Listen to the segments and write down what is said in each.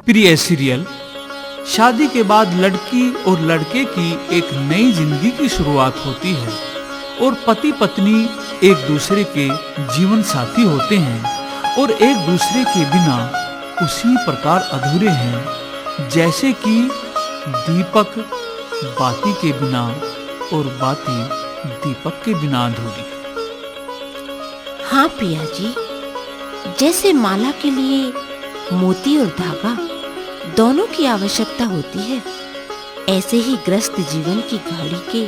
प्रिय सीरियल, शादी के बाद लड़की और लड़के की एक नई जिंदगी की शुरुआत होती है और पति पत्नी एक दूसरे के जीवन साथी होते हैं और एक दूसरे के बिना उसी प्रकार अधूरे हैं जैसे कि दीपक बाती के बिना और बाती दीपक के बिना अधूरी। हाँ पिया जी, जैसे माला के लिए मोती और धागा दोनों की आवश्यकता होती है, ऐसे ही ग्रस्त जीवन की गाड़ी के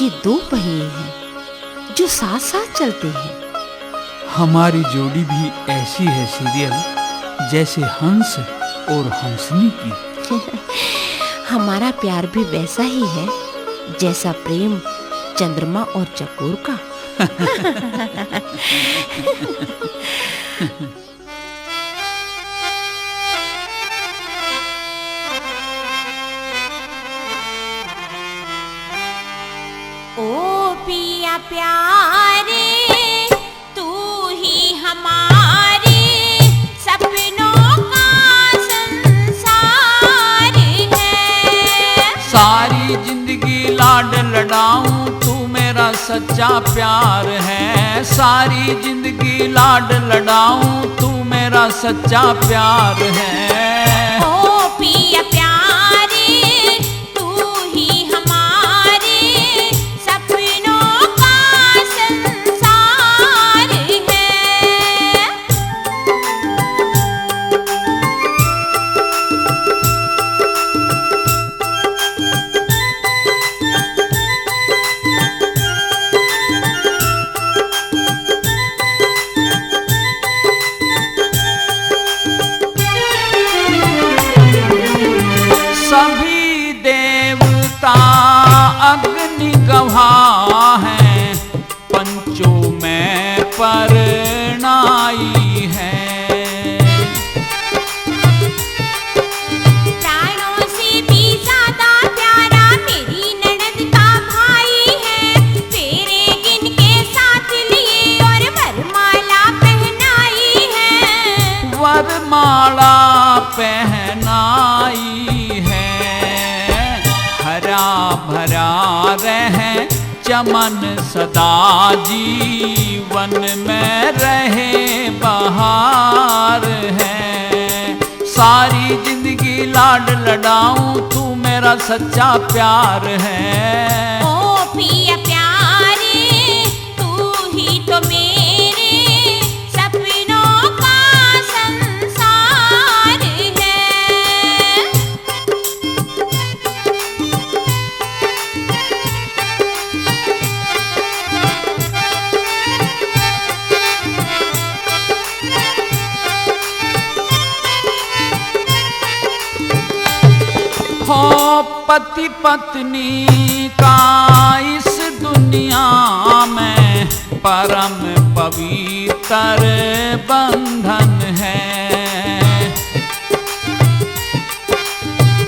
ये दो पहिए हैं जो साथ साथ चलते हैं। हमारी जोड़ी भी ऐसी है सीरियल, जैसे हंस और हंसनी की। हमारा प्यार भी वैसा ही है जैसा प्रेम चंद्रमा और चकोर का। ओ पिया प्यारे, तू ही हमारे सपनों का संसार है। सारी जिंदगी लाड लडाऊं, तू मेरा सच्चा प्यार है। सारी जिंदगी लाड लडाऊं, तू मेरा सच्चा प्यार है। ओ पिया प्यारे, तू ही हमारे सपनों का संसार है। सभी देवता अग्नि गवाह हैं, पंचों में परनाई है। प्राणों से भी ज्यादा प्यारा मेरी ननद का भाई है। तेरे गिन के साथ लिए और वरमाला पहनाई है। वरमाला पहनाई है। हरा भरा रहे चमन सदा, जीवन में रहे बहार है। सारी जिंदगी लाड लडाऊं, तू मेरा सच्चा प्यार है। ओ पिया प्यारे, तू ही तो मेरे सपनों का संसार है। हो पति पत्नी का इस दुनिया में परम पवित्र बंधन है।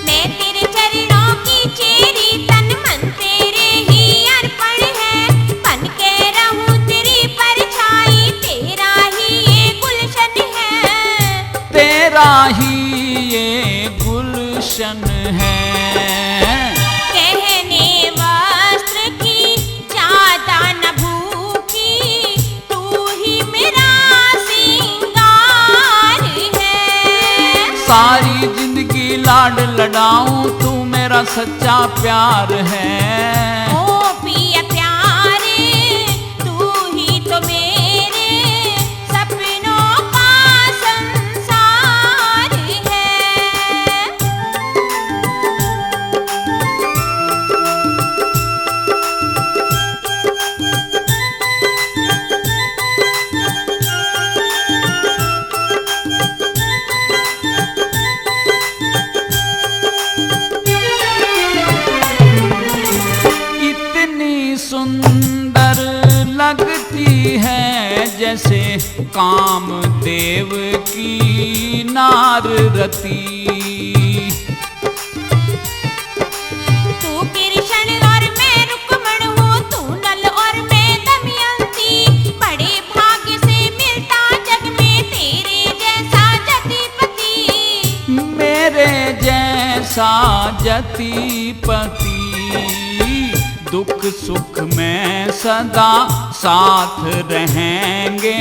मैं तेरे चरणों की चेरी, तन मन तेरे ही अर्पण है। बन के रहूं तेरी परछाई, तेरा ही ये गुलशन है। तेरा ही ये गुलशन है। गहने वस्त्र की ज्यादा न भूखी, तू ही मेरा सिंगार है। सारी जिंदगी लाड लडाऊं, तू मेरा सच्चा प्यार है। ओ पिया प्यारे, तू ही तो मेरे सपनों का संसार है। इतनी सुंदर लगती है जैसे कामदेव की नार रती। तू कृष्ण और मैं रुक्मण हूँ, तू नल और मैं दमयंती। बड़े भाग्य से मिलता जग में तेरे जैसा जतिपति। साजती पति, दुख सुख में सदा साथ रहेंगे,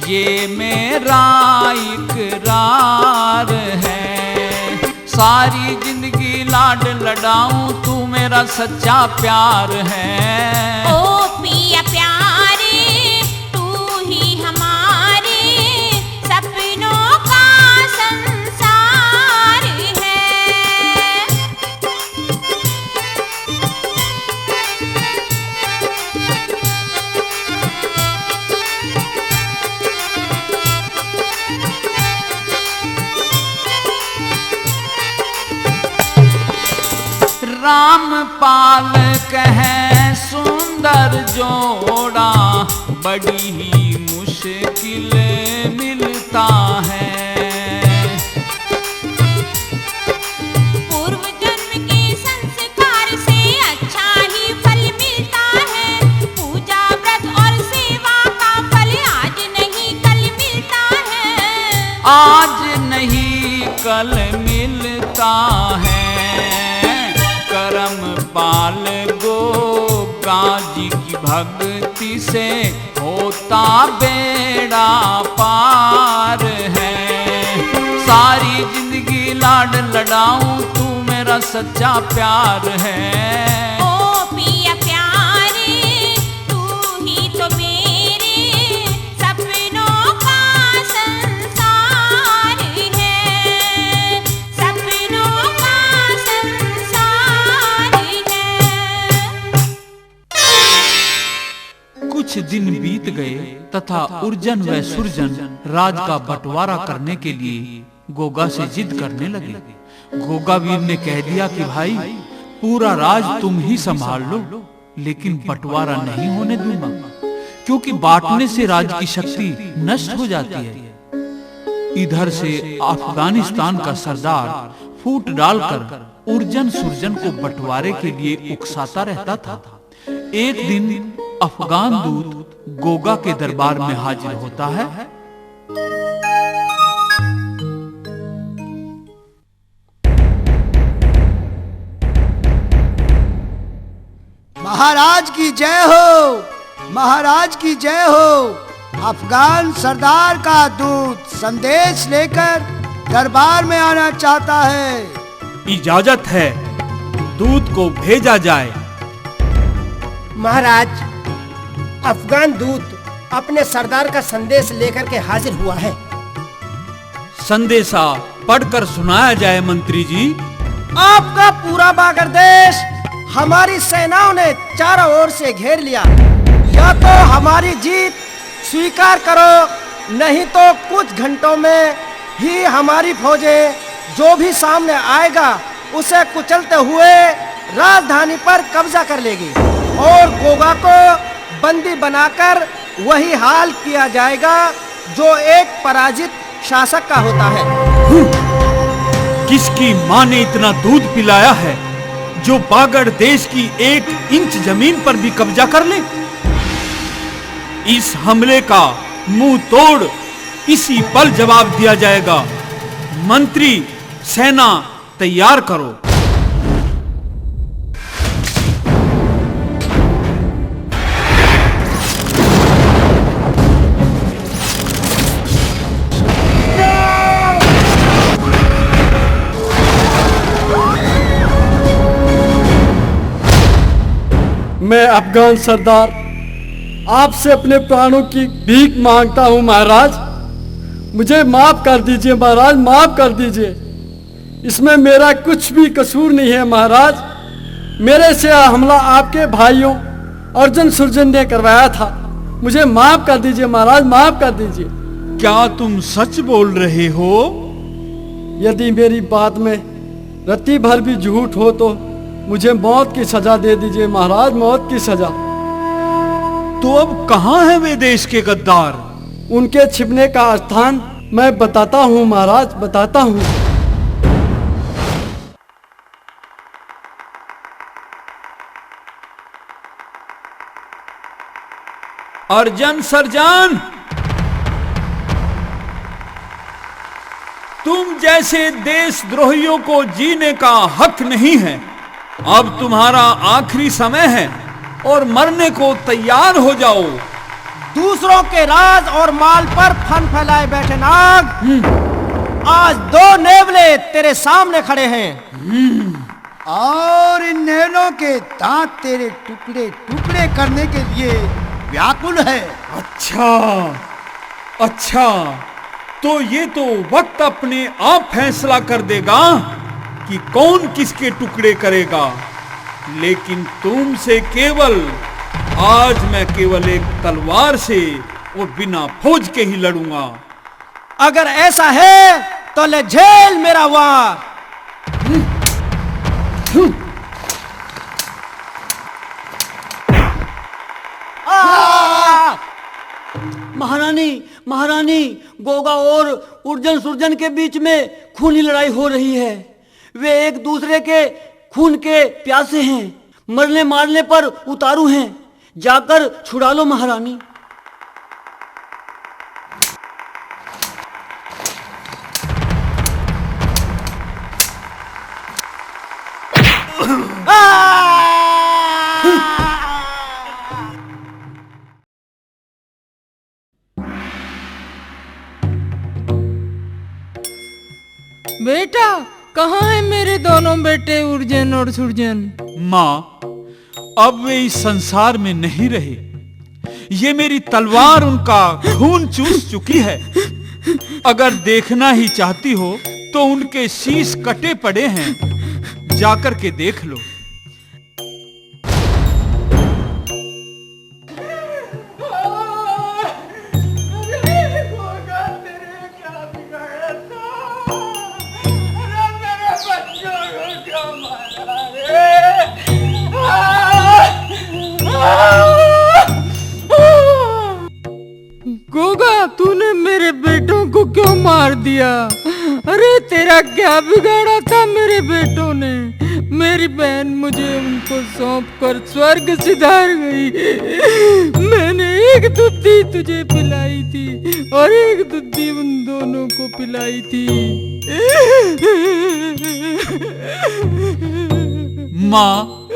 ये मेरा इकरार है। सारी जिंदगी लाड लडाऊं, तू मेरा सच्चा प्यार है। ओ पिया प्यारे, तू ही हमारे सपनों का संसार है। रामपाल कहे सुंदर जोड़ा, बड़ी ही मुश्किल मिलता है। पूर्व जन्म के संस्कार से अच्छा ही फल मिलता है। पूजा व्रत और सेवा का फल आज नहीं कल मिलता है। आज नहीं कल मिलता है। करम पाल गोगा जी की भक्ति से होता बेड़ा पार है। सारी जिंदगी लाड लडाऊं, तू मेरा सच्चा प्यार है। ओ पिया प्यारे, तू ही तो मेरे सपनों का संसार है। सपनों का संसार है। कुछ दिन बीत गए तथा उर्जन व सुरजन राज का बंटवारा करने के लिए गोगा से जिद करने लगे। गोगा वीर ने कह दिया कि भाई, पूरा राज तुम ही संभाल लो, लेकिन बंटवारा नहीं होने दूंगा, क्योंकि बांटने से राज की शक्ति नष्ट हो जाती है। इधर से अफगानिस्तान का सरदार फूट डालकर उर्जन सुरजन को बंटवारे के लिए उकसाता रहता था। एक दिन अफगान दूत गोगा के दरबार में हाजिर होता है। महाराज की जय हो, महाराज की जय हो। अफगान सरदार का दूत संदेश लेकर दरबार में आना चाहता है। इजाजत है, दूत को भेजा जाए। महाराज, अफगान दूत अपने सरदार का संदेश लेकर के हाजिर हुआ है। संदेशा पढ़कर सुनाया जाए मंत्री जी। आपका पूरा बागर देश हमारी सेनाओं ने चारों ओर से घेर लिया। या तो हमारी जीत स्वीकार करो, नहीं तो कुछ घंटों में ही हमारी फौजें जो भी सामने आएगा उसे कुचलते हुए राजधानी पर कब्जा कर लेगी और गोगा को बंदी बनाकर वही हाल किया जाएगा जो एक पराजित शासक का होता है। किसकी माँ ने इतना दूध पिलाया है जो बागड़ देश की 1 इंच जमीन पर भी कब्जा कर ले? इस हमले का मुंह तोड़ इसी पल जवाब दिया जाएगा। मंत्री, सेना तैयार करो। मैं अफगान सरदार आपसे अपने प्राणों की भीख मांगता हूँ महाराज। मुझे माफ कर दीजिए महाराज, माफ कर दीजिए। इसमें मेरा कुछ भी कसूर नहीं है महाराज। मेरे से हमला आपके भाइयों अर्जुन सुरजन ने करवाया था। मुझे माफ कर दीजिए महाराज, माफ कर दीजिए। क्या तुम सच बोल रहे हो? यदि मेरी बात में रत्ती भर भी झूठ हो तो मुझे मौत की सजा दे दीजिए महाराज, मौत की सजा। तो अब कहाँ है वे देश के गद्दार? उनके छिपने का स्थान मैं बताता हूँ महाराज, बताता हूँ। अर्जन सर्जन, तुम जैसे देशद्रोहियों को जीने का हक नहीं है। अब तुम्हारा आखिरी समय है और मरने को तैयार हो जाओ। दूसरों के राज और माल पर फन फैलाए बैठे नाग, आज 2 नेवले तेरे सामने खड़े हैं और इन नेवलों के दांत तेरे टुकड़े टुकड़े करने के लिए व्याकुल है। अच्छा, तो ये तो वक्त अपने आप फैसला कर देगा कि कौन किसके टुकड़े करेगा। लेकिन तुमसे आज मैं केवल एक तलवार से और बिना फौज के ही लड़ूंगा। अगर ऐसा है तो ले झेल मेरा वार। महारानी, गोगा और उर्जन सुरजन के बीच में खूनी लड़ाई हो रही है। वे एक दूसरे के खून के प्यासे हैं, मरने मारने पर उतारू हैं। जाकर छुड़ा लो महारानी। बेटा, कहाँ है मेरे दोनों बेटे उर्जन और सुरजन? माँ, अब वे इस संसार में नहीं रहे। ये मेरी तलवार उनका खून चूस चुकी है। अगर देखना ही चाहती हो तो उनके शीश कटे पड़े हैं, जाकर के देख लो। गोगा, तूने मेरे बेटों को क्यों मार दिया? अरे तेरा क्या बिगाड़ा था मेरे बेटों ने? मेरी बहन मुझे उनको सौंप कर स्वर्ग सिधार गई। मैंने एक दूधी तुझे पिलाई थी और एक दूधी उन दोनों को पिलाई थी। माँ,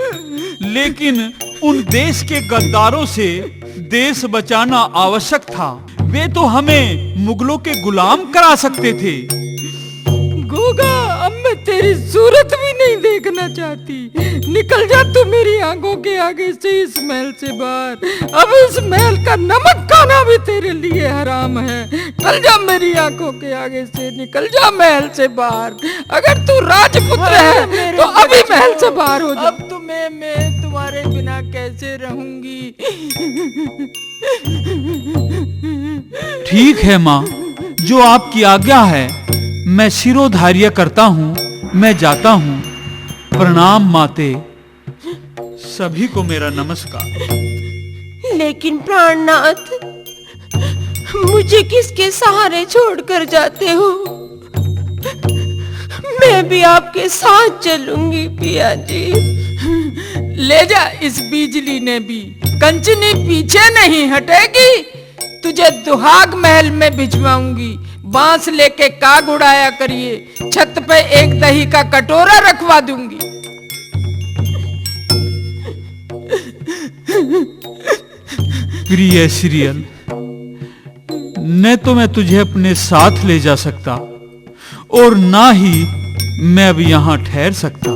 लेकिन उन देश के गद्दारों से देश बचाना आवश्यक था। वे तो हमें मुगलों के गुलाम करा सकते थे। गोगा, अब मैं तेरी सूरत भी नहीं देखना चाहती। निकल जा तू मेरी आंखों के आगे से, इस महल से बाहर। अब इस महल का नमक खाना भी तेरे लिए हराम है। चल जा मेरी आंखों के आगे से, निकल जा महल से बाहर। अगर तू राजपुत्र है तो अभी महल से बाहर हो जा। अब तुम्हें मैं तुम्हारे बिना कैसे रहूंगी? ठीक है माँ, जो आपकी आज्ञा है मैं शिरोधार्य करता हूँ। मैं जाता हूँ। प्रणाम माते, सभी को मेरा नमस्कार। लेकिन प्राणनाथ, मुझे किसके सहारे छोड़कर जाते हो? मैं भी आपके साथ चलूंगी पिया जी। ले जा इस बिजली ने भी, कंचनी पीछे नहीं हटेगी। तुझे दुहाग महल में भिजवाऊंगी। बांस लेके काग उड़ाया करिए। छत पे एक दही का कटोरा रखवा दूंगी। प्रिय सीरियल, न तो मैं तुझे अपने साथ ले जा सकता और ना ही मैं अब यहाँ ठहर सकता।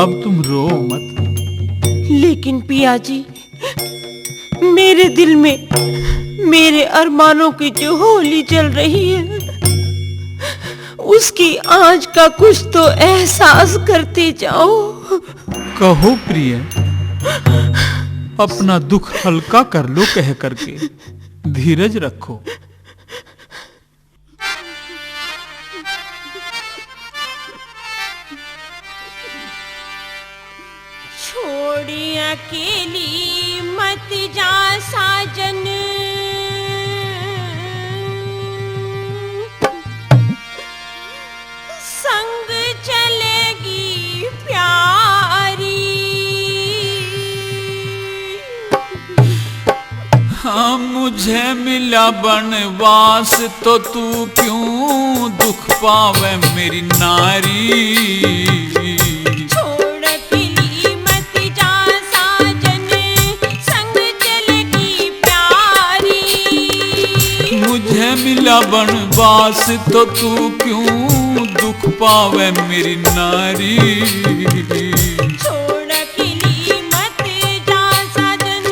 अब तुम रो मत। लेकिन पिया जी, मेरे दिल में मेरे अरमानों की जो होली चल रही है, उसकी आँच का कुछ तो एहसास करते जाओ। कहो प्रिय, अपना दुख हल्का कर लो कह करके। धीरज रखो। छोड़ी अकेली मत जा साजन, संग चलेगी प्यारी। हम मुझे मिला बनवास तो तू क्यों दुख पावे मेरी नारी। छोड़ अकेली मत जा साजन, संग चलेगी प्यारी। मुझे मिला बनवास तो तू क्यों दुख पावे मेरी नारी। छोड़ अकेली मत जा साजन।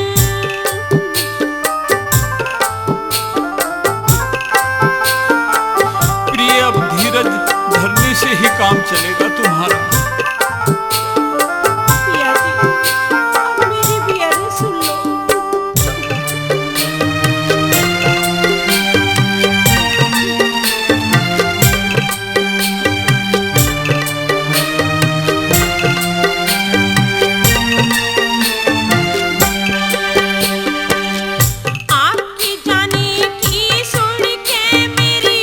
प्रिय अब धीरज धरने से ही काम चलेगा तुम्हारा। पिया जी, अब मेरी भी अर्ज सुन लो। आपकी जाने की सुन के मेरी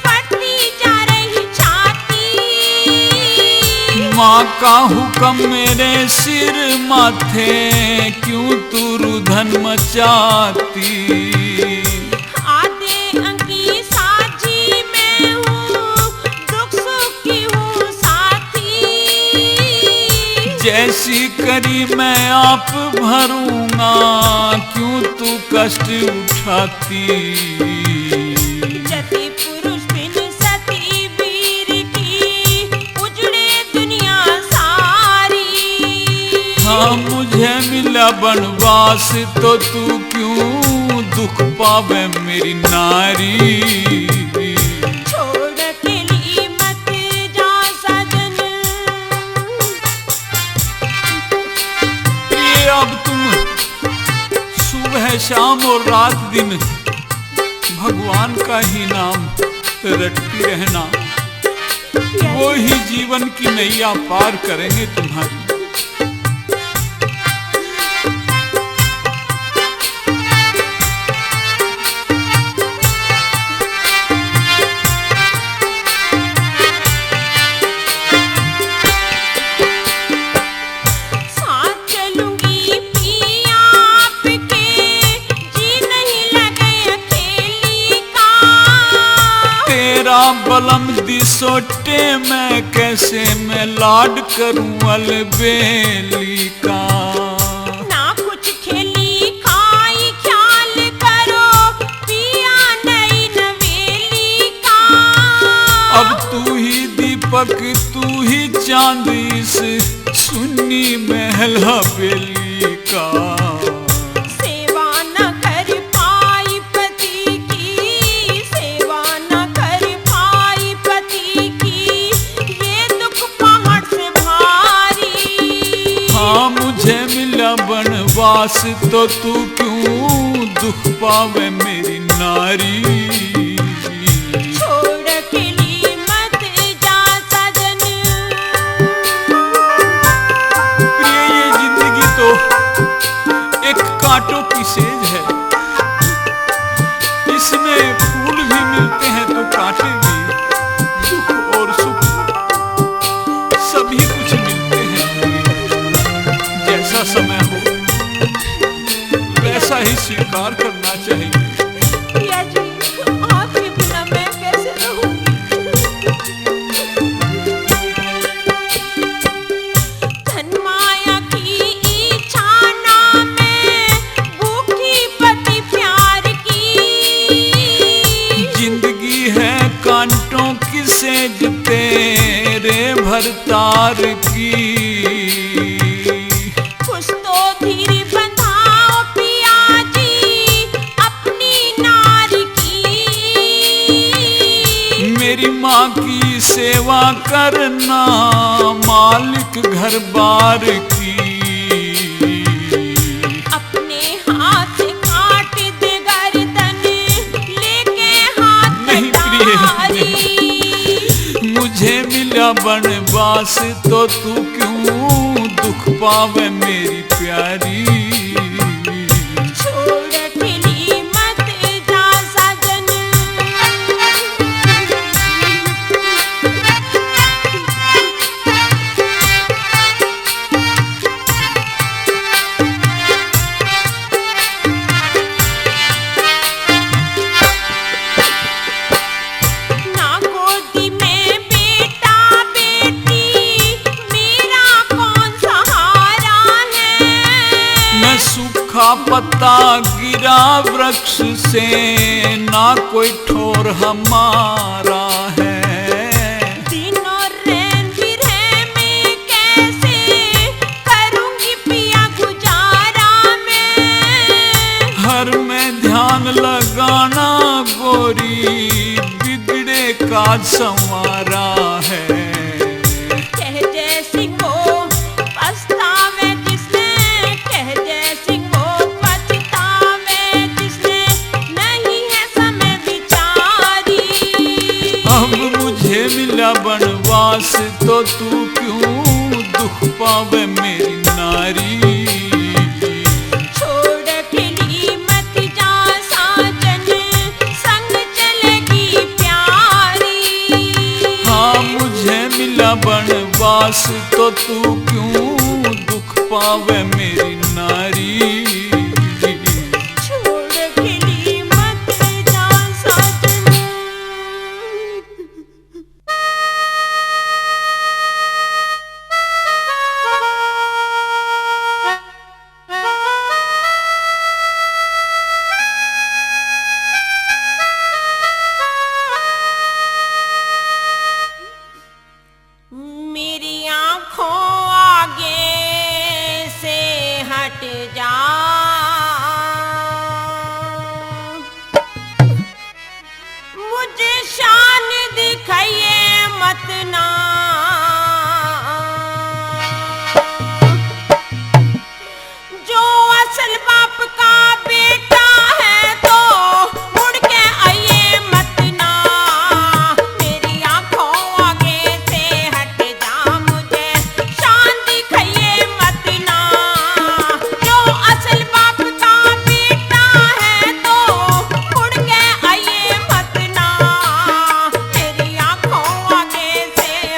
फटती जा रही छाती। माँ का हुक्म मेरे सिर माथे क्यों तू रुधन मचाती। आधे अंकी साझी मैं हूँ, दुख सुख की हूँ साथी। जैसी करी मैं आप भरूंगा क्यों तू कष्ट उठाती। जति पुरुष बिन सती वीर की, उजड़े दुनिया सारी। हाँ मुझे मिला बनवास तो तू क्यों दुख पावे मेरी नारी। छोड़ अकेली मत जा साजन। प्रिय अब तुम सुबह शाम और रात दिन भगवान का ही नाम रटती रहना। वो ही जीवन की नैया पार करेंगे तुम्हारी। साथ चलूंगी पिया आपके, जी नहीं लगे अकेली का। तेरा बलम दिसोटे मैं कैसे मैं लाड करूं अलबेली का। ना कुछ खेली खाई ख्याल करो, पिया नई नवेली का। अब तू ही दीपक तू ही चांद इस सुन्नी महल हवेली का। सेवा न कर पाई पति की, सेवा न कर पाई पति की, ये दुख पहाड़ से भारी। हाँ मुझे मिला बनवास तो तू क्यों दुख पावे मेरी नारी। छोड़ अकेली मत जा साजन। प्रिय ये जिंदगी तो एक कांटों की सेज है। इसमें फूल भी मिलते हैं तो कांटे भी। दुख और सुख सभी कुछ मिलते हैं। जैसा समय हो वैसा ही स्वीकार करना चाहिए। पिया जी, आपके बिना मैं कैसे रहूंगी। धन माया की इच्छा ना मैं, भूखी पति प्यार की। जिंदगी है कांटों की सेज तेरे भरतार की। कुछ तो धीर बंधाओ पिया जी, अपनी नारी की। मेरी माँ की सेवा करना मालिक घर बार की। अपने हाथ से काट दे गर्दन, लेके हाथ नहीं प्रिय, तारी। मुझे मिला बनवास तो तू क्यों दुख पावे मेरी प्यारी। छोड़ अकेली मत जा साजन। का पत्ता गिरा वृक्ष से, ना कोई ठोर हमारा है। दिनों रैन बिरहे में कैसे करूंगी पिया गुजारा मैं। हर में ध्यान लगाना गोरी, बिगड़े का संवारा है। कह जैसी को पछतावे जिसने, कह जैसी को पछतावे जिसने, नहीं है समय विचारी। अब मुझे मिला बनवास तो तू क्यों दुख पावे मेरी नारी। छोड़ खिली मत जा साजन, संग चलेगी प्यारी। हाँ मुझे मिला बनवास तो तू क्यों दुख पावे मेरी नारी। छोड़ खिली मत जा साजन। मेरी आंखों आगे से हट जा, मुझे शान दिखाइए मत ना। जो असल बाप का बेटा है तो मुड़ के आइए मत ना। मेरी आंखों आगे से हट जा, मुझे शान दिखाइए मत ना। जो असल बाप का बेटा है तो मुड़ के आइए मत ना। मेरी आंखों आगे से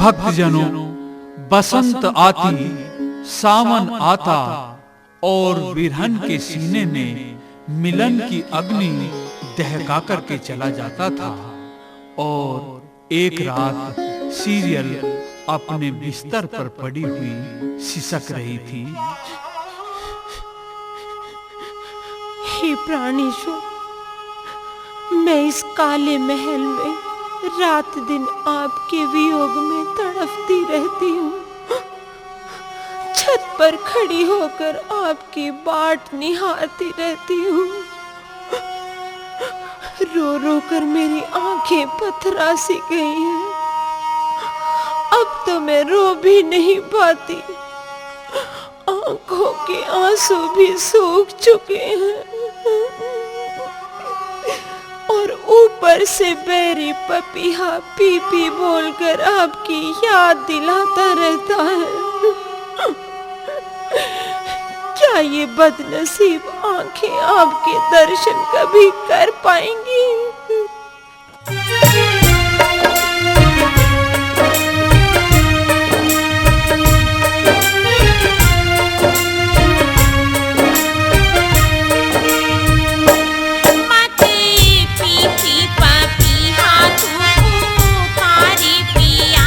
भक्तजनों, बसंत आती, सावन आता और विरहन के सीने में मिलन की अग्नि दहका करके चला जाता था। और एक रात सीरियल अपने बिस्तर पर पड़ी हुई सिसक रही थी। हे प्राणेश्वर, मैं इस काले महल में रात दिन आपके वियोग में तड़पती रहती हूँ। छत पर खड़ी होकर आपकी बाट निहारती रहती हूँ। रो रो कर मेरी आंखें पथरा सी गई हैं। अब तो मैं रो भी नहीं पाती। आंखों के आंसू भी सूख चुके हैं और ऊपर से बैरी पपीहा पी पी बोलकर आपकी याद दिलाता रहता है। क्या ये बदनसीब आंखें आपके दर्शन कभी कर पाएंगी? पिया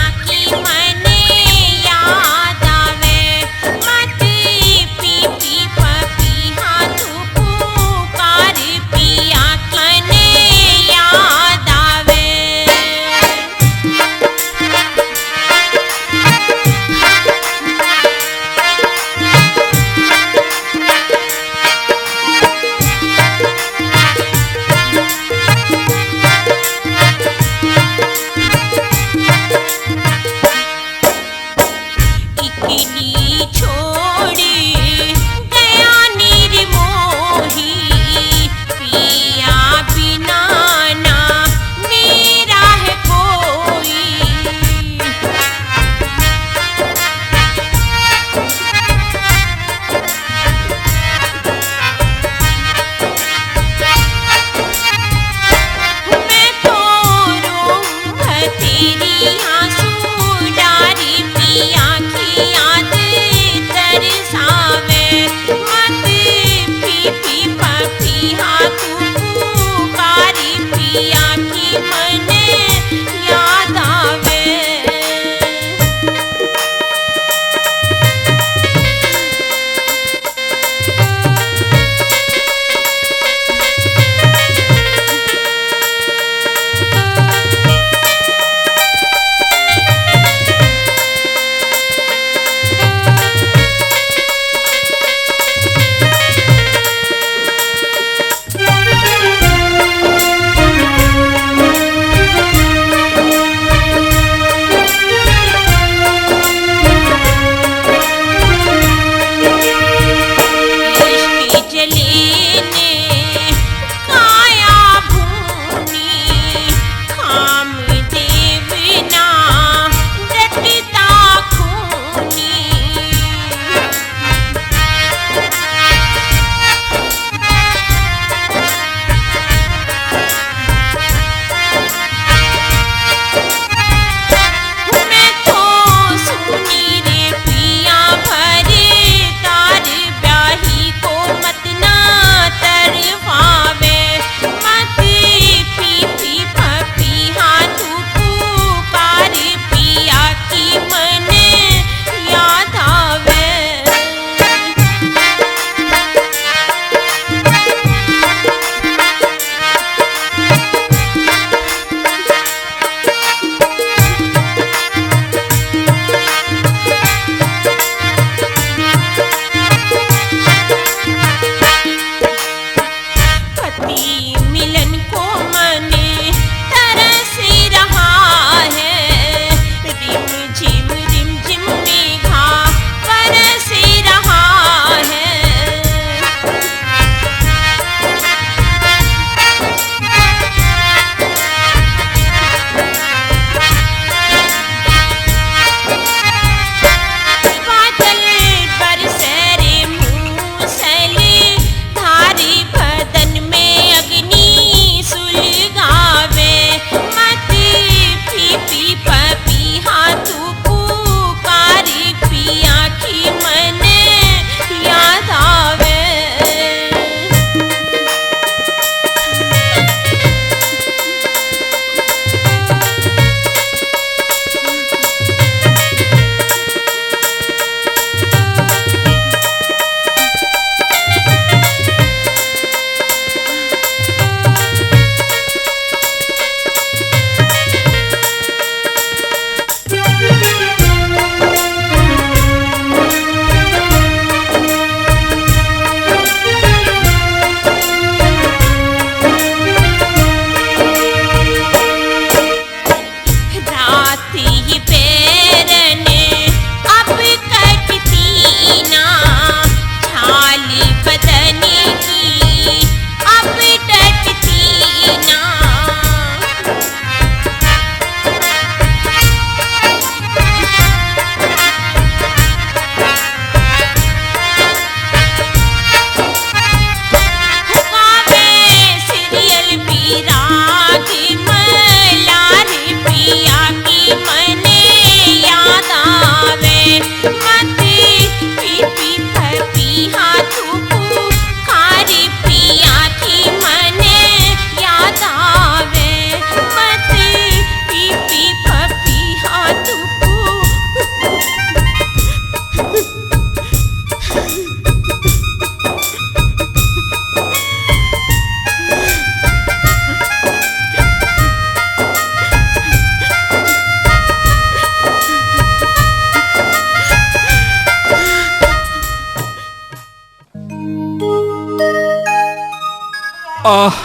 आह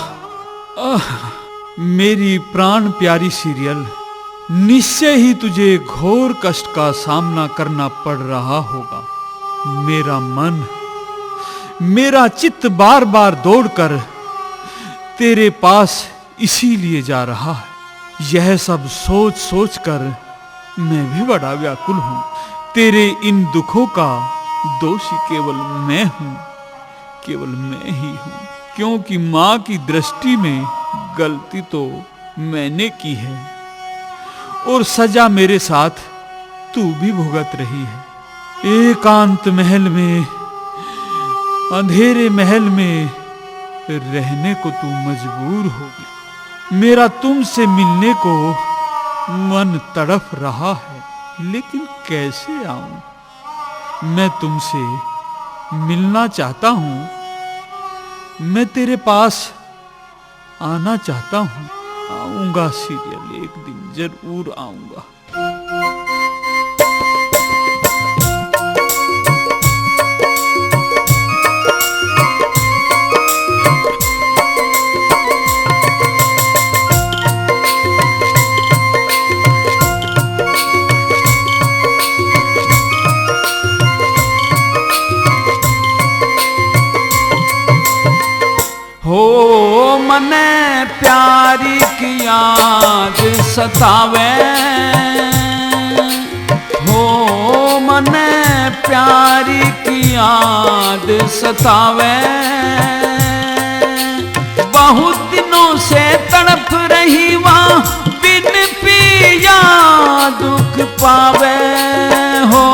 आह मेरी प्राण प्यारी सीरियल, निश्चय ही तुझे घोर कष्ट का सामना करना पड़ रहा होगा। मेरा मन, मेरा चित्त बार बार दौड़कर तेरे पास इसीलिए जा रहा है। यह सब सोच सोच कर मैं भी बड़ा व्याकुल हूं। तेरे इन दुखों का दोषी केवल मैं हूं, केवल मैं ही हूं, क्योंकि मां की दृष्टि में गलती तो मैंने की है और सजा मेरे साथ तू भी भुगत रही है। एकांत महल में, अंधेरे महल में रहने को तू मजबूर होगी। मेरा तुमसे मिलने को मन तड़प रहा है, लेकिन कैसे आऊं? मैं तुमसे मिलना चाहता हूं, मैं तेरे पास आना चाहता हूं। आऊंगा सीरियल, एक दिन जरूर आऊंगा। हो मने प्यारी की याद सतावे, हो मने प्यारी की याद सतावे। बहुत दिनों से तड़प रही वहाँ बिन पिया दुख पावे। हो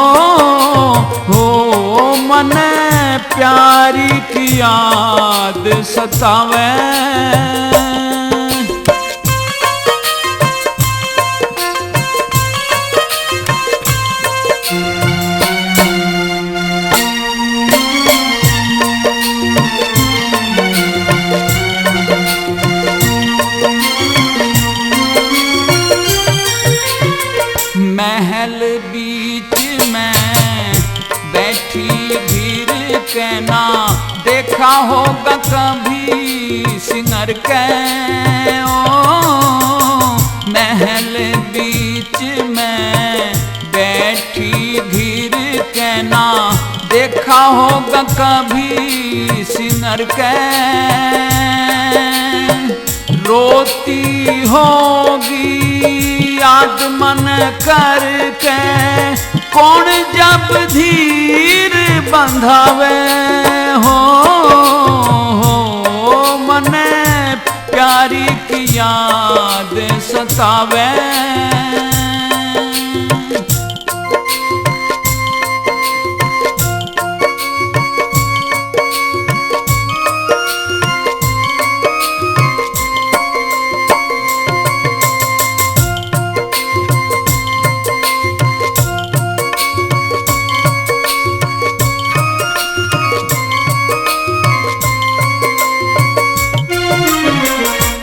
मने प्यारी की याद सतावे। महल बीच में बैठी भीड़ के ना देखा होगा कभी सिंगर के। ओ महल बीच में बैठी भीड़ के ना देखा होगा कभी सिंगर के। रोती होगी याद मन करके, कौन जब धीर बंधावे। हो मने प्यारी की याद सतावे।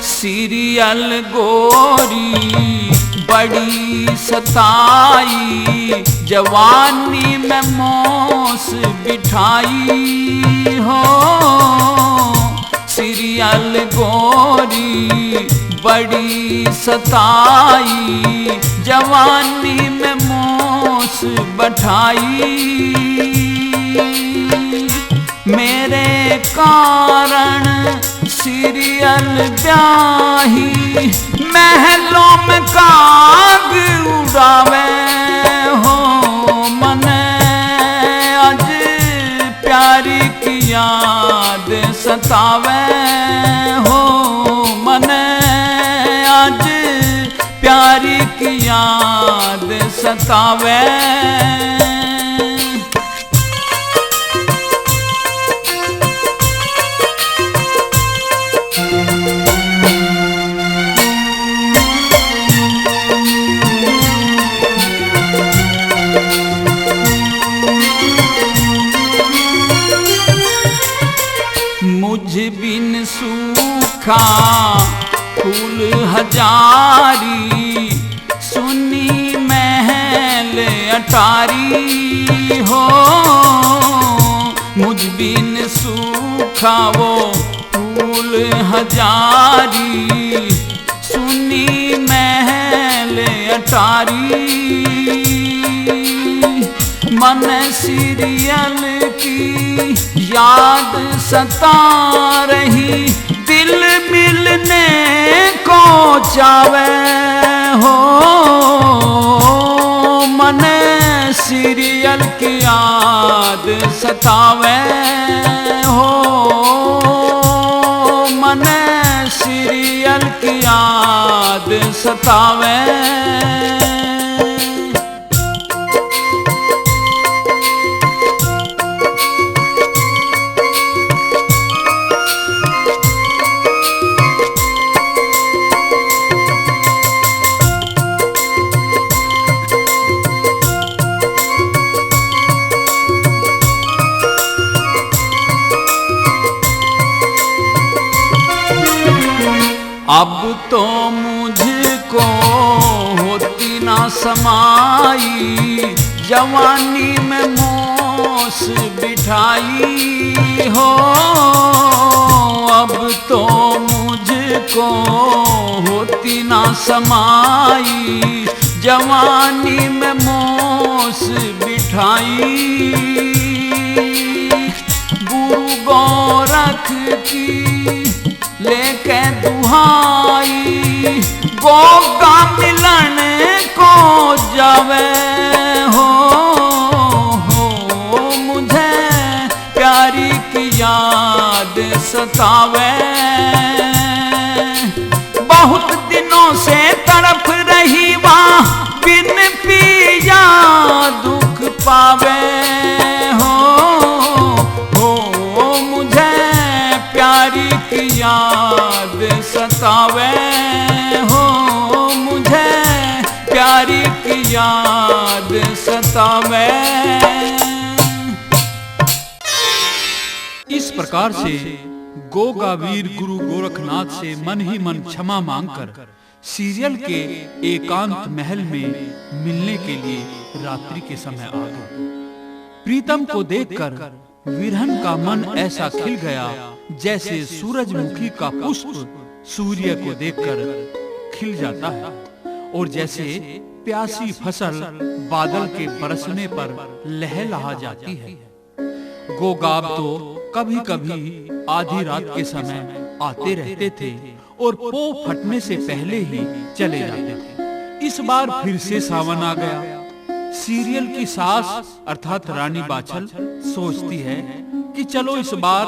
सीरियल गोरी बड़ी सताई, जवानी में मोस बिठाई। हो सीरियल गोरी बड़ी सताई, जवानी में मोस बिठाई। मेरे कारण सीरियल ब्याही महलों में काग उड़ावे। हो मने आज प्यारी की याद सतावे। हो मने आज प्यारी की याद सतावे। मुझ बिन सूखा फूल हजारी, सुनी महल अटारी। हो मुझ बिन सूखा वो फूल हजारी, सुनी महल अटारी। मन सीरियल की याद सता रही, दिल मिलने को चावे हो। मन सीरियल की याद सतावे हो, मन सीरियल की याद सतावे। अब तो मुझको होती ना समाई, जवानी में मोस बिठाई हो। अब तो मुझको होती ना समाई, जवानी में मोस बिठाई। गुरु गोरख की लेके दुहाई, गोगा मिलन को जावे हो। मुझे प्यारी की याद सतावे, बहुत दिनों से तड़प रही वहाँ, बिन पिया दुख पावे हो। मुझे प्यारी की याद सतावे हो, मुझे प्यारी की याद सतावे। इस प्रकार से गोगावीर गुरु गोरखनाथ से मन ही मन क्षमा मांगकर सीरियल के एकांत महल में मिलने के लिए रात्रि के समय आ गए। प्रीतम को देखकर विरहन का मन ऐसा खिल गया जैसे सूरजमुखी का पुष्प सूर्य को देखकर खिल जाता है, और जैसे प्यासी फसल बादल के बरसने पर लहलहा जाती है। गोगाब तो कभी-कभी आधी रात के समय आते रहते थे और पो फटने से पहले ही चले जाते थे। इस बार फिर से सावन आ गया। सीरियल की सास अर्थात रानी बाछल सोचती है कि चलो इस बार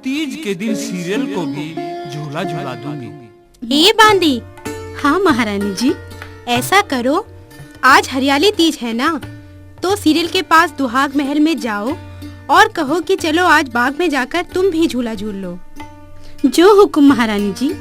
तीज के दिन सीरियल को भी झूला झूला दूंगी। ये बांदी। हाँ महारानी जी, ऐसा करो, आज हरियाली तीज है ना, तो सीरियल के पास दुहाग महल में जाओ और कहो कि चलो आज बाग में जाकर तुम भी झूला झूल लो। जो हुक्म महारानी जी।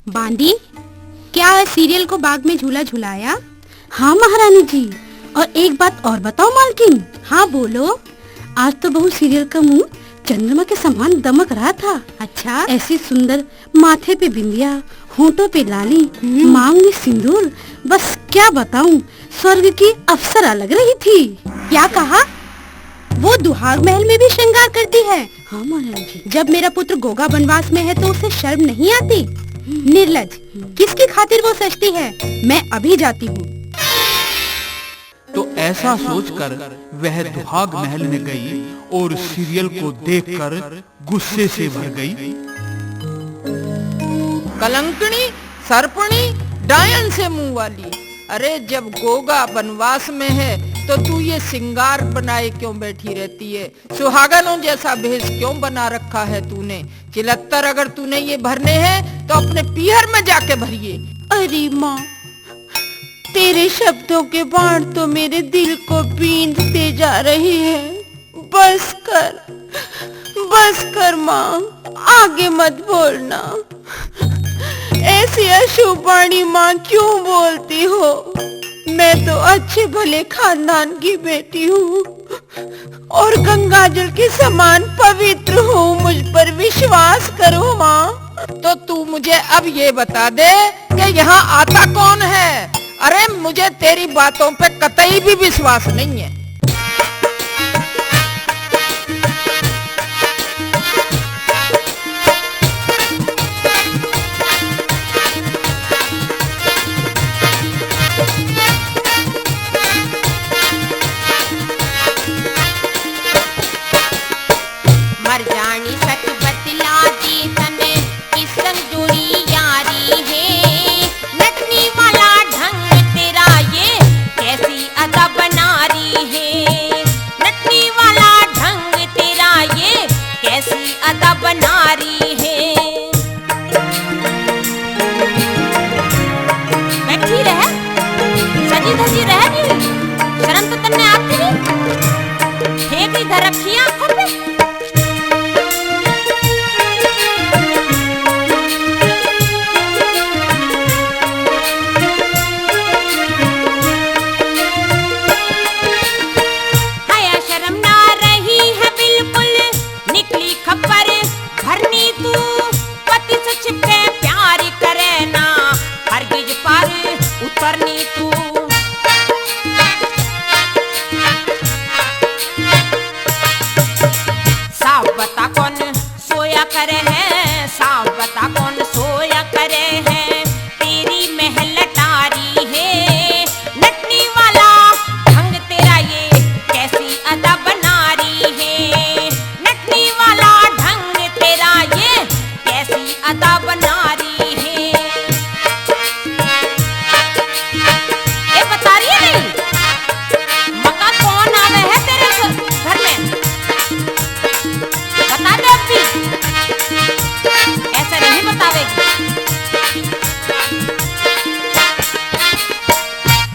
बांदी, क्या सीरियल को बाग में झूला झुलाया? हाँ महारानी जी। और एक बात और बताओ मालकिन। हाँ बोलो। आज तो बहू सीरियल का मुंह चंद्रमा के समान दमक रहा था। अच्छा, ऐसी सुंदर, माथे पे बिंदिया, होंठों पे लाली, मांग में सिंदूर, बस क्या बताऊं, स्वर्ग की अप्सरा लग रही थी। क्या कहा? वो दुहाग महल में भी श्रृंगार करती है? हाँ महारानी जी। जब मेरा पुत्र गोगा वनवास में है तो उसे शर्म नहीं आती? निर्लज, किसकी खातिर वो सजती है? मैं अभी जाती हूँ। तो ऐसा सोचकर वह दुहाग महल में गई और सीरियल को देखकर गुस्से से भर गई। कलंकनी, सर्पणी, डायन से मुंह वाली, अरे जब गोगा वनवास में है तो तू ये सिंगार बनाए क्यों बैठी रहती है? सुहागनों जैसा भेष क्यों बना रखा है तूने? चिलत्तर अगर तूने ये भरने हैं तो अपने पीहर में जाके भरिए। अरे माँ, तेरे शब्दों के बाण तो मेरे दिल को बींधते जा रहे हैं। बस कर माँ, आगे मत बोलना। ऐसी अशुभ वाणी माँ क्यों बोलती हो? मैं तो अच्छे भले खानदान की बेटी हूँ और गंगाजल के समान पवित्र हूँ। मुझ पर विश्वास करो माँ। तो तू मुझे अब ये बता दे कि यहाँ आता कौन है? अरे मुझे तेरी बातों पे कतई भी विश्वास नहीं है। मर जानी सच बतला दी तने किस संग जुड़ी यारी है। नटनी वाला ढंग तेरा ये कैसी अदा बना रही है। नटनी वाला ढंग तेरा ये कैसी अदा बना रही है। बैठी रह, सजी धजी रह नी, शर्म तो तन्ने आती नहीं। फेंक इधर रखी आंखों पे। करनी तू साफ बता कौन सोया करे है। साफ बता कौन सोया करे है। तेरी महल टारी है। नटनी वाला ढंग तेरा ये कैसी अदा बना रही है। नटनी वाला ढंग तेरा ये कैसी अदा बना रही है।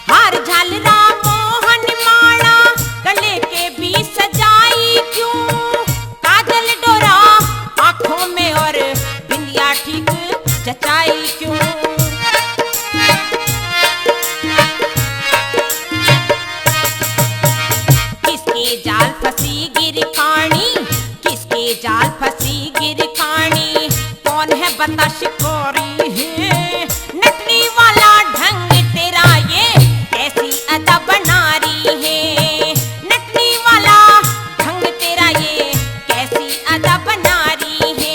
हार झालरा मोहन माला गले के बीच सजाई क्यों? काजल डोरा आंखों में और बिंदिया ठीक जचाई क्यों? किसके जाल फंसी गिरकानी? किसके जाल फंसी गिरकानी? कौन है बता शिकारी है। नटनी वाला ढंग तेरा ये कैसी अदा बना रही है। नटनी वाला ढंग तेरा ये कैसी अदा बना रही है।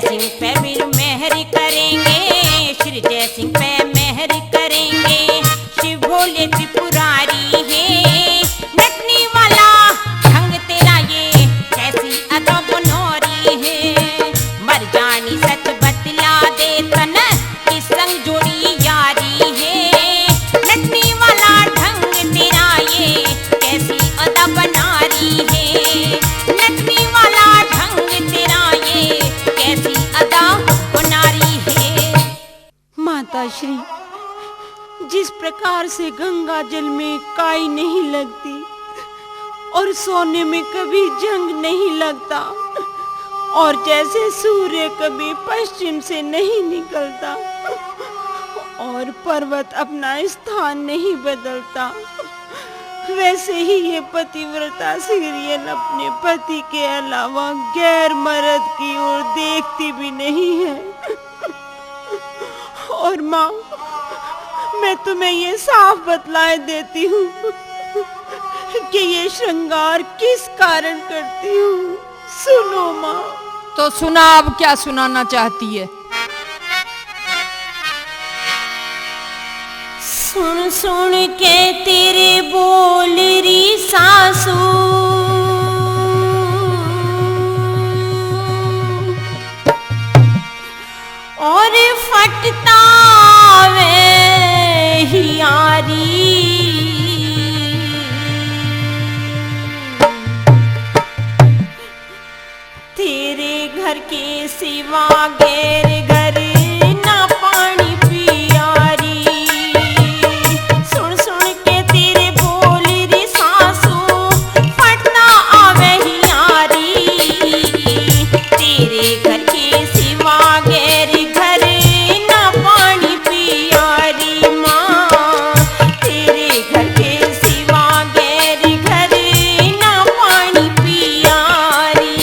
जय सिंह पे फिर मेहर करेंगे, श्री जय सिंह पे मेहर करेंगे। शिव भोले त्रिपुरारी है, नटनी वाला ढंग तेरा ये कैसी अदा बनोरी है। मर जानी सच बतला दे तन कि संग जोड़ी यारी है। नटनी वाला ढंग तेरा ये कैसी अदा बनारी है। नटनी वाला ढंग तेरा ये कैसी अदा बनारी है। माता श्री, जिस प्रकार से गंगा जल में काई नहीं लगती और सोने में कभी जंग नहीं लगता, और जैसे सूर्य कभी पश्चिम से नहीं निकलता और पर्वत अपना स्थान नहीं बदलता, वैसे ही ये पतिव्रता सीरियन अपने पति के अलावा गैर मर्द की ओर देखती भी नहीं है। और माँ, मैं तुम्हें ये साफ बतलाए देती हूँ कि ये श्रृंगार किस कारण करती हूँ। सुनो माँ। तो सुना, अब क्या सुनाना चाहती है? सुन सुन के तेरे बोल री सासू, और फटता वे हियारी। तेरे घर के सिवा गैर घर ना पानी पियारी। सुन सुन के तेरे बोल री सासू, फटना आवे हियारी। तेरे घर के सिवा गैर घर ना पानी पियारी। माँ, तेरे घर के सिवा गैर घर ना पानी पियारी।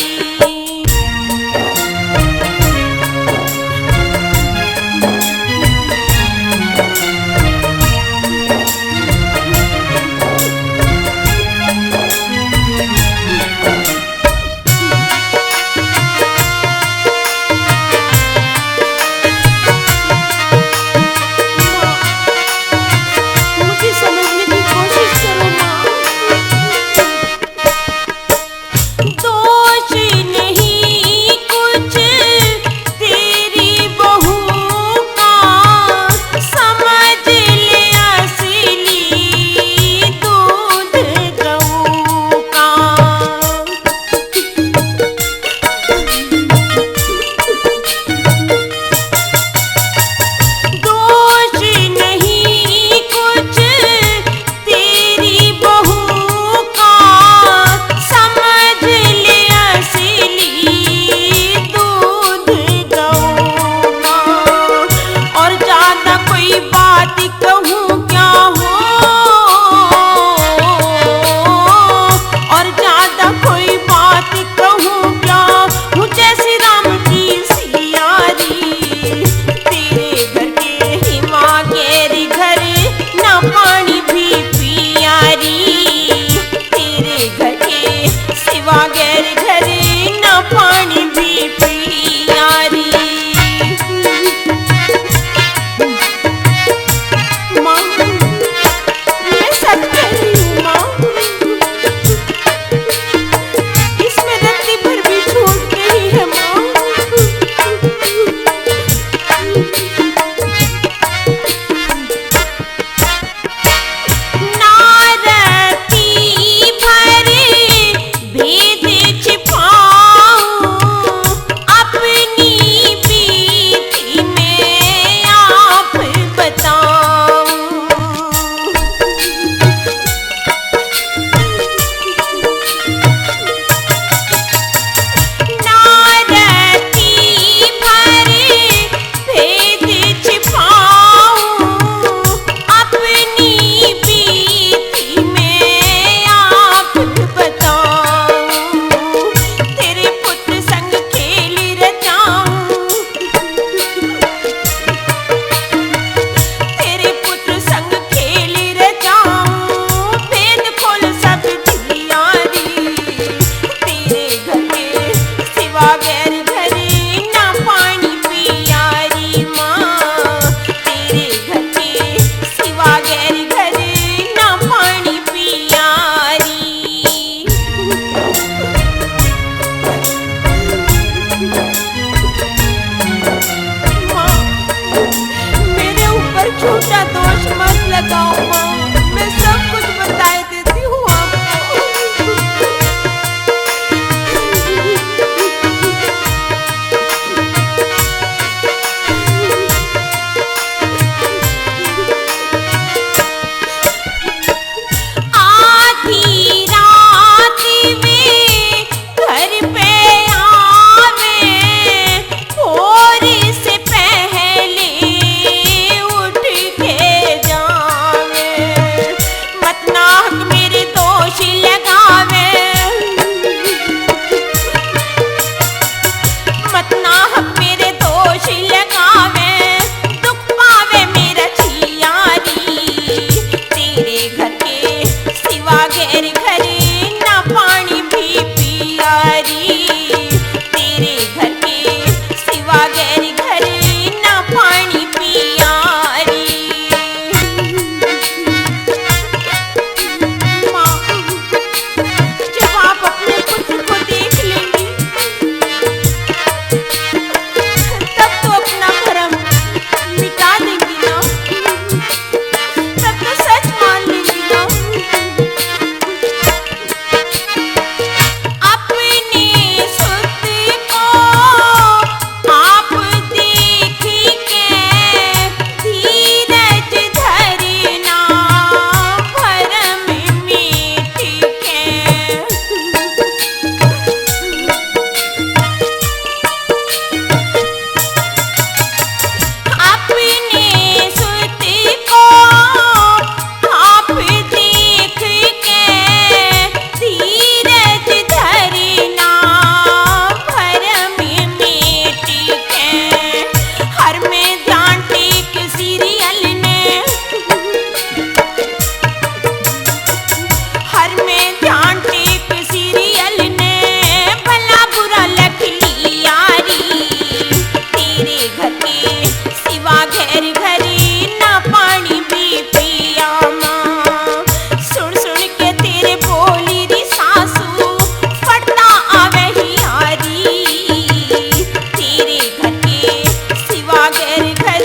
तेरे घर के सिवा गैर घर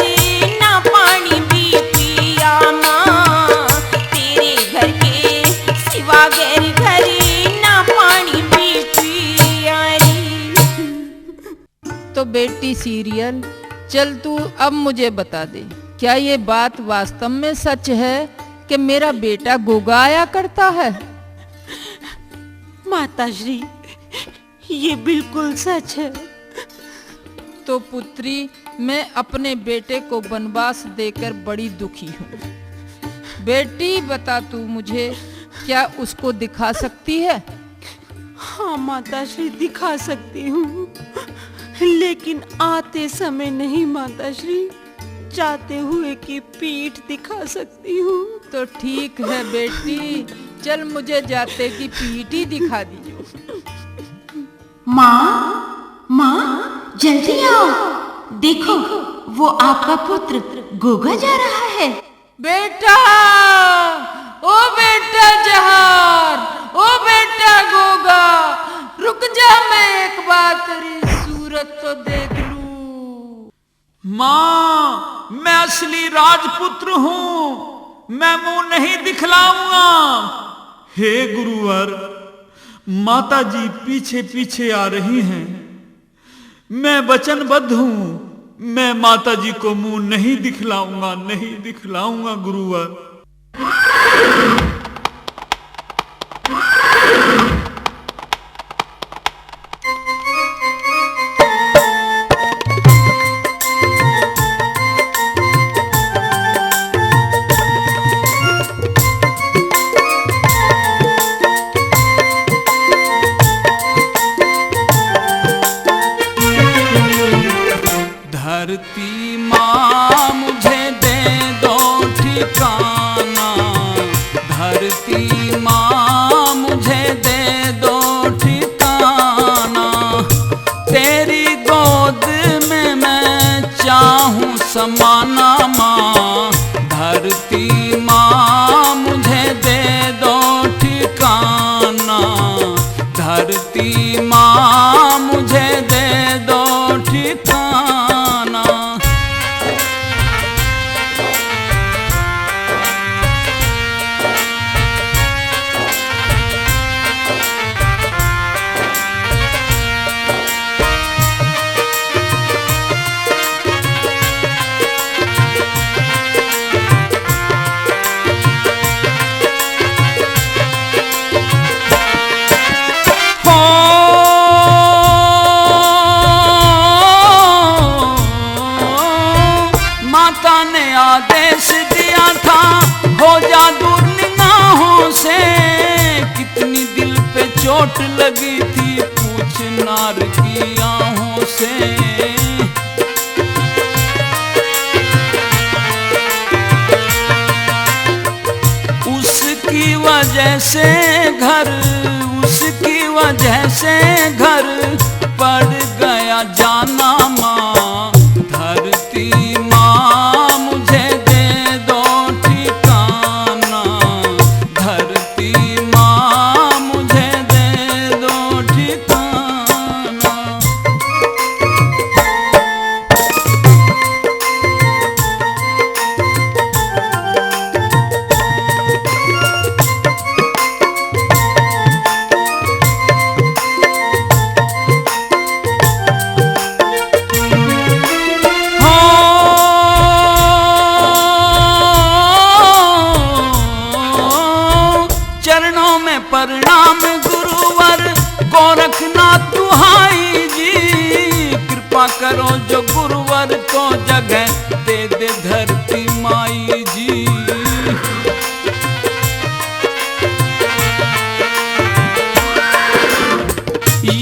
ना पानी भी पिया माँ, तेरे घर के सिवा गैर घर ना पानी भी पिया रे। तो बेटी सीरियल, चल तू अब मुझे बता दे, क्या ये बात वास्तव में सच है कि मेरा बेटा गोगा आया करता है? माताश्री, ये बिल्कुल सच है। तो पुत्री, मैं अपने बेटे को वनवास देकर बड़ी दुखी हूँ। बेटी बता तू मुझे, क्या उसको दिखा सकती है? हाँ माताश्री, दिखा सकती हूँ, लेकिन आते समय नहीं माताश्री, जाते हुए की पीठ दिखा सकती हूँ। तो ठीक है बेटी, चल मुझे जाते की पीठ ही दिखा दीजिए। माँ, माँ, जल्दी आओ, देखो वो आपका पुत्र गोगा जा रहा है। बेटा, ओ बेटा जहार, ओ बेटा गोगा, रुक जा, मैं एक बार तेरी सूरत तो देख लूं। माँ, मैं असली राजपुत्र हूँ, मैं मुंह नहीं दिखलाऊंगा। हे गुरुवर, माता जी पीछे पीछे आ रही हैं। मैं वचनबद्ध हूँ, मैं माता जी को मुंह नहीं दिखलाऊंगा, नहीं दिखलाऊंगा गुरुवर। धरती माँ मुझे दे दो ठिकाना, धरती माँ मुझे दे दो ठिकाना, तेरी गोद में मैं चाहूँ समाना माँ, धरती माँ मुझे दे दो ठिकाना, धरती माँ मुझे दे दो ठिकाना। माता ने आदेश दिया था, हो जा दूर निगाहों से, कितनी दिल पे चोट लगी थी, पूछ नार की आहों से। उसकी वजह से घर, उसकी वजह से घर पड़ गया जाना माँ, धरती माँ मुझे दे दो ठिकाना, धरती माँ मुझे दे दो ठिकाना। चरणों में प्रणाम गुरुवर, गोरखनाथ दुहाई जी, कृपा करो जो गुरुवर को जगह दे दे धरती माई जी।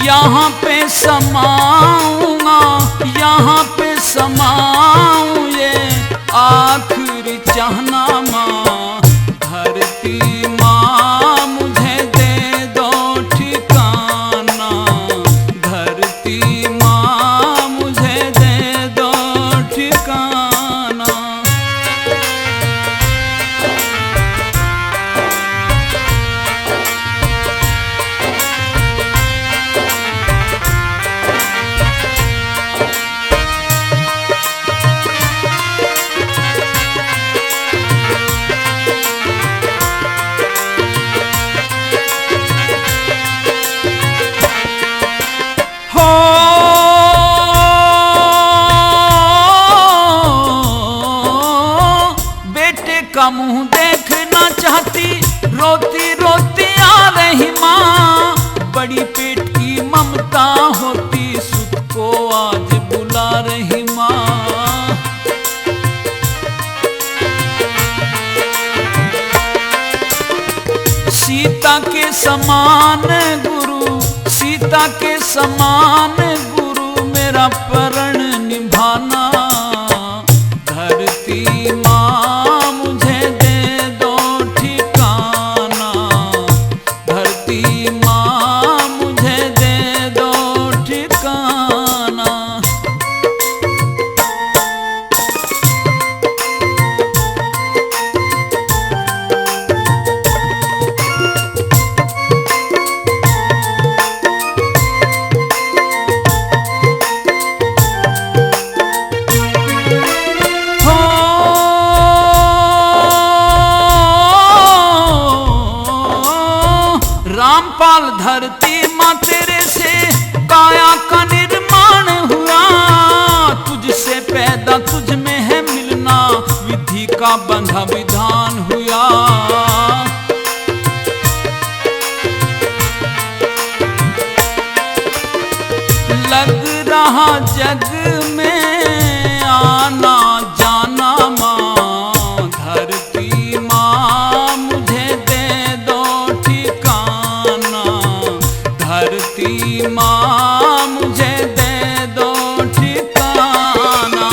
यहाँ पे समाऊंगा, यहाँ पे समाऊं, ये आखिरी चाहना माँ, धरती माँ मुझे दे दो ठिकाना, धरती माँ मुझे दे मुंह देखना चाहती, रोती रोती आ रही माँ। बड़ी पेट की ममता होती, सुत को आज बुला रही माँ। सीता के समान गुरु, सीता के समान गुरु मेरा प्रण निभाना। धरती माँ मुझे दे दो ठिकाना, धरती माँ मुझे दे दो ठिकाना। रामपाल धरती माँ तेरे से काया का निर्माण हुआ। तुझसे पैदा तुझ में है मिलना, विधि का बंधा विधान हुआ। लग रहा जग में आना जाना माँ। धरती माँ मुझे दे दो ठिकाना, धरती माँ मुझे दे दो ठिकाना।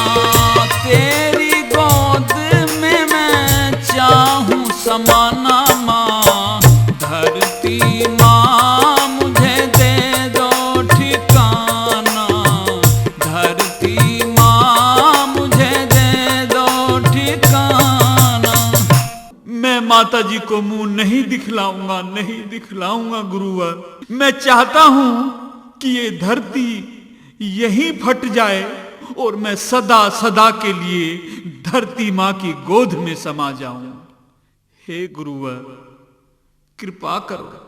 तेरी गोद में मैं चाहूँ समाना माँ। धरती माँ मुझे दे दो ठिकाना, धरती माँ मुझे दे दो ठिकाना। मैं माता जी को मुंह नहीं दिखलाऊंगा, नहीं दिखलाऊंगा गुरुवर। मैं चाहता हूं कि ये धरती यहीं फट जाए और मैं सदा सदा के लिए धरती माँ की गोद में समा जाऊं। हे गुरुवर कृपा करो।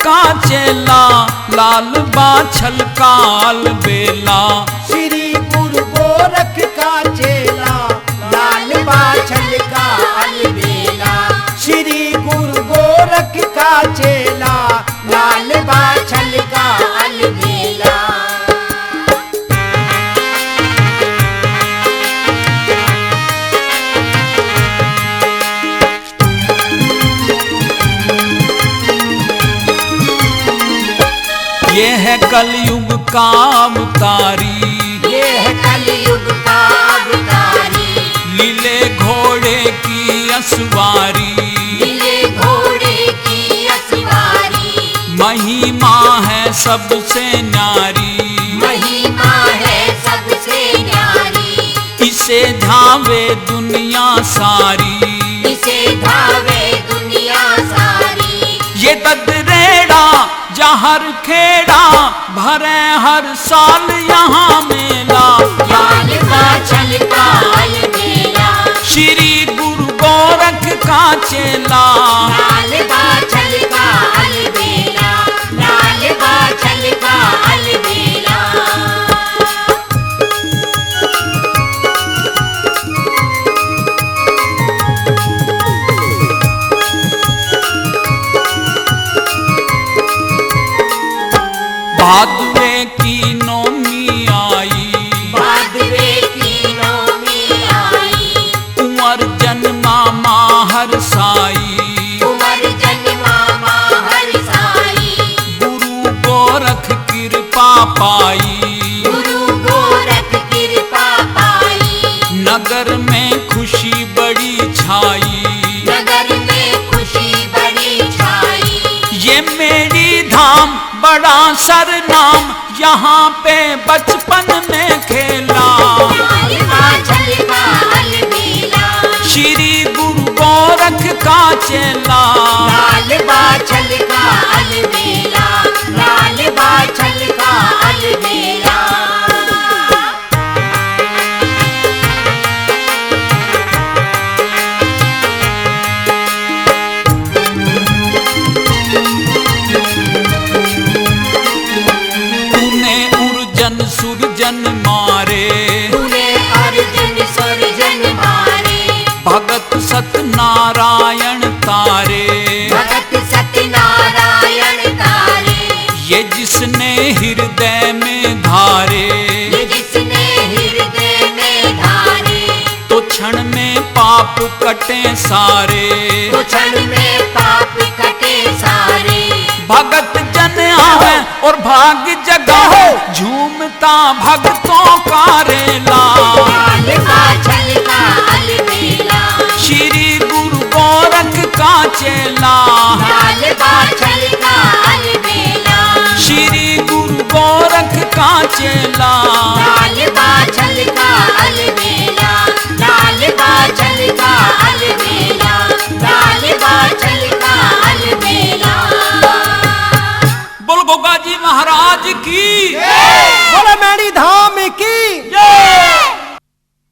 का चेला लाल बाछल काल बेला। श्री गुरु गोरख का चेला लाल बाछल का अलबेला। श्री गुरु गोरख का चेला लाल बाछल का अलबेला। ये है कलयुग का अवतारी, ये है कलयुग का अवतारी। लीले घोड़े की असवारी, नीले घोड़े की असवारी। महिमा है सबसे न्यारी, महिमा है सबसे न्यारी। इसे धावे दुनिया सारी, इसे धावे दुनिया सारी। ये ददरेड़ा जहर खेड़ा भरे हर साल यहाँ मेला। लाल बाछल का अलबेला। श्री गुरु गोरख का चेला लाल बाछल का अलबेला। लाल बाछल का अलबेला। भादवे की नौमी आई, भादवे की नौमी आई। कुंवर नगर में खुशी बड़ी छाई, नगर में खुशी बड़ी छाई। ये मेरी धाम बड़ा सरनाम, यहाँ पे बचपन में खेला। अलवा झलका अलबेला, श्री गुरु गोरख का चेला। लालबा झलका अलबेला, लालबा झलका अलबेला। तूने उर्जन सुरजन मारे, तूने अर्जुन सुरजन मारे, भगत सतनारायण तारे। भगत सत्यनारायण तारे। ये जिसने हृदय में धारे, ये जिसने हृदय में धारे, तो क्षण में पाप कटे सारे। तो क्षण में पाप कटे सारे। भगत जन आवे और भाग जगाओ, झूमता भक्तों का रेला। लालबा झलका अलबेला, श्री गुरु गोरख का चेला। लालबा झलका अलबेला, श्री गुरु गोरख का चेला। लालबा झलका अलबेला।